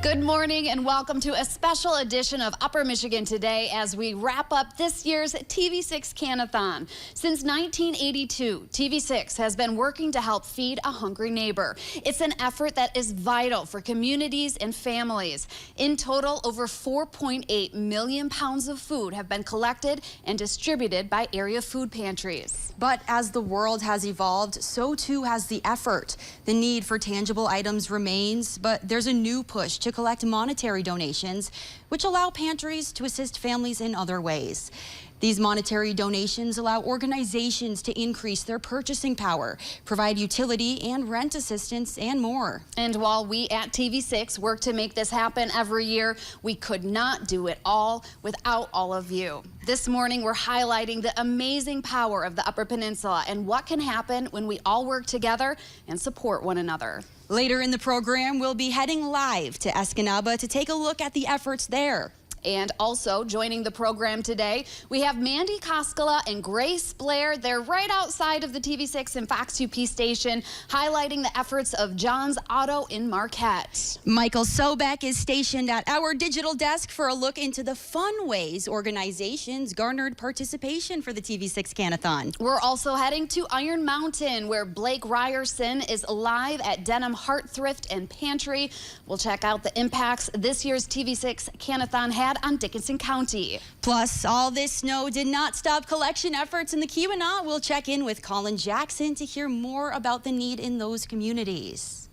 Good morning and welcome to a special edition of Upper Michigan Today as we wrap up this year's TV6 Cannathon. Since 1982, TV6 has been working to help feed a hungry neighbor. It's an effort that is vital for communities and families. In total, over 4.8 million pounds of food have been collected and distributed by area food pantries. But as the world has evolved, so too has the effort. The need for tangible items remains, but there's a new push to collect monetary donations, which allow pantries to assist families in other ways. These monetary donations allow organizations to increase their purchasing power, provide utility and rent assistance, and more. And while we at TV6 work to make this happen every year, we could not do it all without all of you. This morning, we're highlighting the amazing power of the Upper Peninsula and what can happen when we all work together and support one another. Later in the program, we'll be heading live to Escanaba to take a look at the efforts there. And also joining the program today, we have Mandy Koskela and Grace Blair. They're right outside of the TV6 and Fox UP station, highlighting the efforts of John's Auto in Marquette. Michael Sobek is stationed at our digital desk for a look into the fun ways organizations garnered participation for the TV6 Cannathon. We're also heading to Iron Mountain, where Blake Ryerson is live at Denham Heart Thrift and Pantry. We'll check out the impacts this year's TV6 Cannathon had on Dickinson County. Plus, all this snow did not stop collection efforts in the Keweenaw. We'll check in with Colin Jackson to hear more about the need in those communities.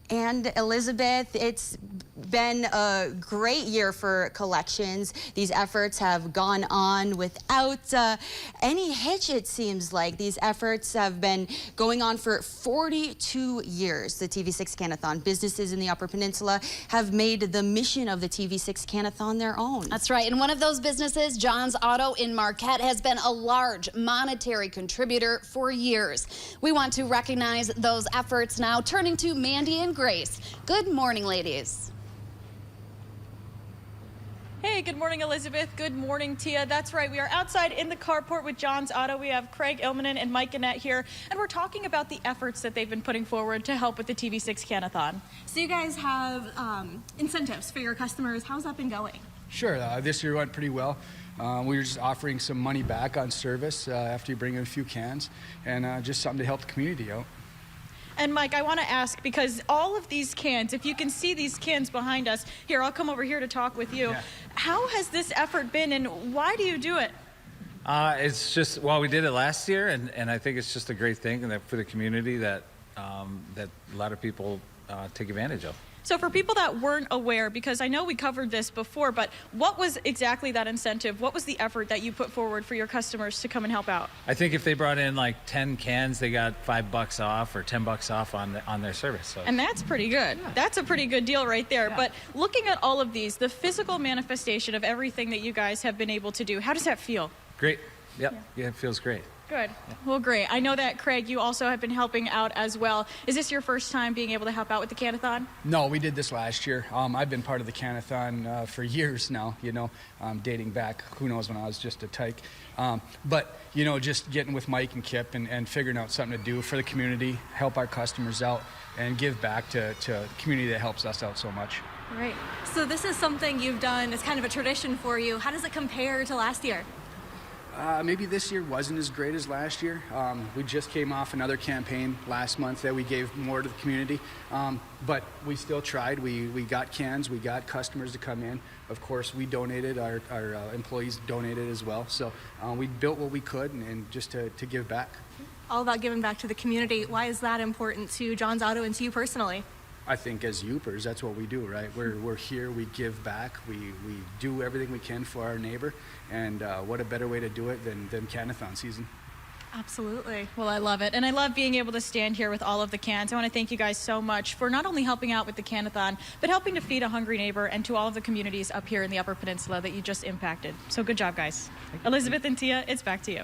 And Elizabeth, it's been a great year for collections. These efforts have gone on without any hitch, it seems like. These efforts have been going on for 42 years. The TV6 Cannathon businesses in the Upper Peninsula have made the mission of the TV6 Cannathon their own. That's right. And one of those businesses, John's Auto in Marquette, has been a large monetary contributor for years. We want to recognize those efforts now, turning to Mandy and Grace. Good morning, ladies. Hey, good morning, Elizabeth. Good morning, Tia. That's right. We are outside in the carport with John's Auto. We have Craig Ilmanen and Mike Gannett here, and we're talking about the efforts that they've been putting forward to help with the TV6 Cannathon. So you guys have incentives for your customers. How's that been going? Sure. This year went pretty well. We were just offering some money back on service after you bring in a few cans, and just something to help the community out. And Mike, I want to ask, because all of these cans, if you can see these cans behind us, here, I'll come over here to talk with you. Yeah. How has this effort been, and why do you do it? It's just, well, we did it last year, and I think it's just a great thing and for the community that that a lot of people take advantage of. So for people that weren't aware, because I know we covered this before, but what was exactly that incentive? What was the effort that you put forward for your customers to come and help out? I think if they brought in like 10 cans, they got $5 off or $10 off on their service. So. And that's pretty good. Yeah. That's a pretty good deal right there. Yeah. But looking at all of these, the physical manifestation of everything that you guys have been able to do, how does that feel? Great. Yep. Yeah, it feels great. Good. Well, great. I know that, Craig, you also have been helping out as well. Is this your first time being able to help out with the Cannathon? No, we did this last year. I've been part of the Cannathon for years now, dating back, who knows, when I was just a tyke. But, just getting with Mike and Kip and figuring out something to do for the community, help our customers out, and give back to the community that helps us out so much. Right. So this is something you've done. It's kind of a tradition for you. How does it compare to last year? Maybe this year wasn't as great as last year. We just came off another campaign last month that we gave more to the community, but we still tried. We got cans, we got customers to come in. Of course, we donated, our employees donated as well. So we built what we could and just to give back. All about giving back to the community. Why is that important to John's Auto and to you personally? I think as Yoopers, that's what we do, right? We're here, we give back, we do everything we can for our neighbor, and what a better way to do it than Cannathon season. Absolutely. Well, I love it. And I love being able to stand here with all of the cans. I want to thank you guys so much for not only helping out with the Cannathon, but helping to feed a hungry neighbor, and to all of the communities up here in the Upper Peninsula that you just impacted. So good job, guys. Elizabeth and Tia, it's back to you.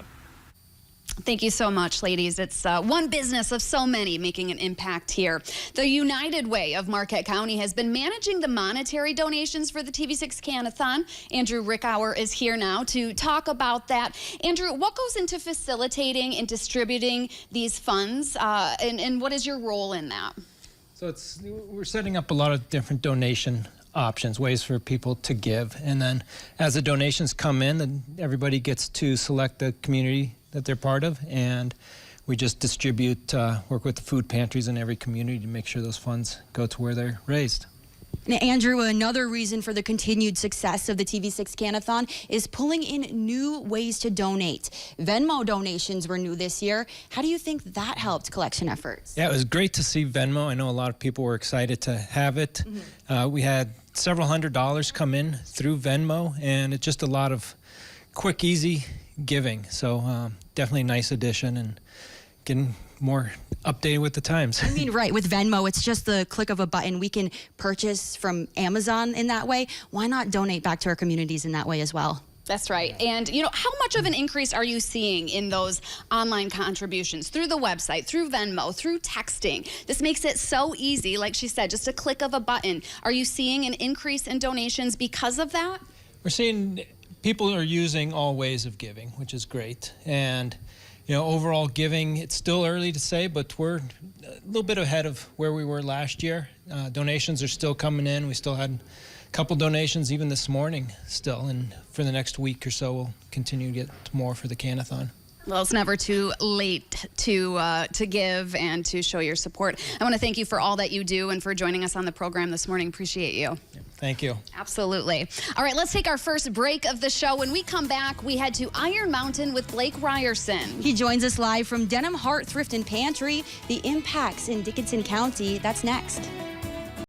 Thank you so much, ladies. It's one business of so many making an impact here. The United Way of Marquette County has been managing the monetary donations for the TV6 Cannathon. Andrew Rickauer is here now to talk about that. Andrew, what goes into facilitating and distributing these funds, and what is your role in that? So we're setting up a lot of different donation options, ways for people to give. And then as the donations come in, then everybody gets to select the community that they're part of. And we just distribute, work with the food pantries in every community to make sure those funds go to where they're raised. Now, Andrew, another reason for the continued success of the TV6 Cannathon is pulling in new ways to donate. Venmo donations were new this year. How do you think that helped collection efforts? Yeah, it was great to see Venmo. I know a lot of people were excited to have it. We had several $100s come in through Venmo, and it's just a lot of quick, easy giving. So definitely a nice addition and getting more updated with the times. I mean, right, with Venmo, it's just the click of a button. We can purchase from Amazon in that way. Why not donate back to our communities in that way as well? That's right. And, you know, how much of an increase are you seeing in those online contributions through the website, through Venmo, through texting? This makes it so easy, like she said, just a click of a button. Are you seeing an increase in donations because of that? We're seeing people are using all ways of giving, which is great. And you know, overall giving, it's still early to say, but we're a little bit ahead of where we were last year. Donations are still coming in. We still had a couple donations even this morning still, and for the next week or so, we'll continue to get more for the Cannathon. Well, it's never too late to give and to show your support. I want to thank you for all that you do and for joining us on the program this morning. Appreciate you. Thank you. Absolutely. All right, let's take our first break of the show. When we come back, we head to Iron Mountain with Blake Ryerson. He joins us live from Denham Heart Thrift and Pantry, the impacts in Dickinson County. That's next.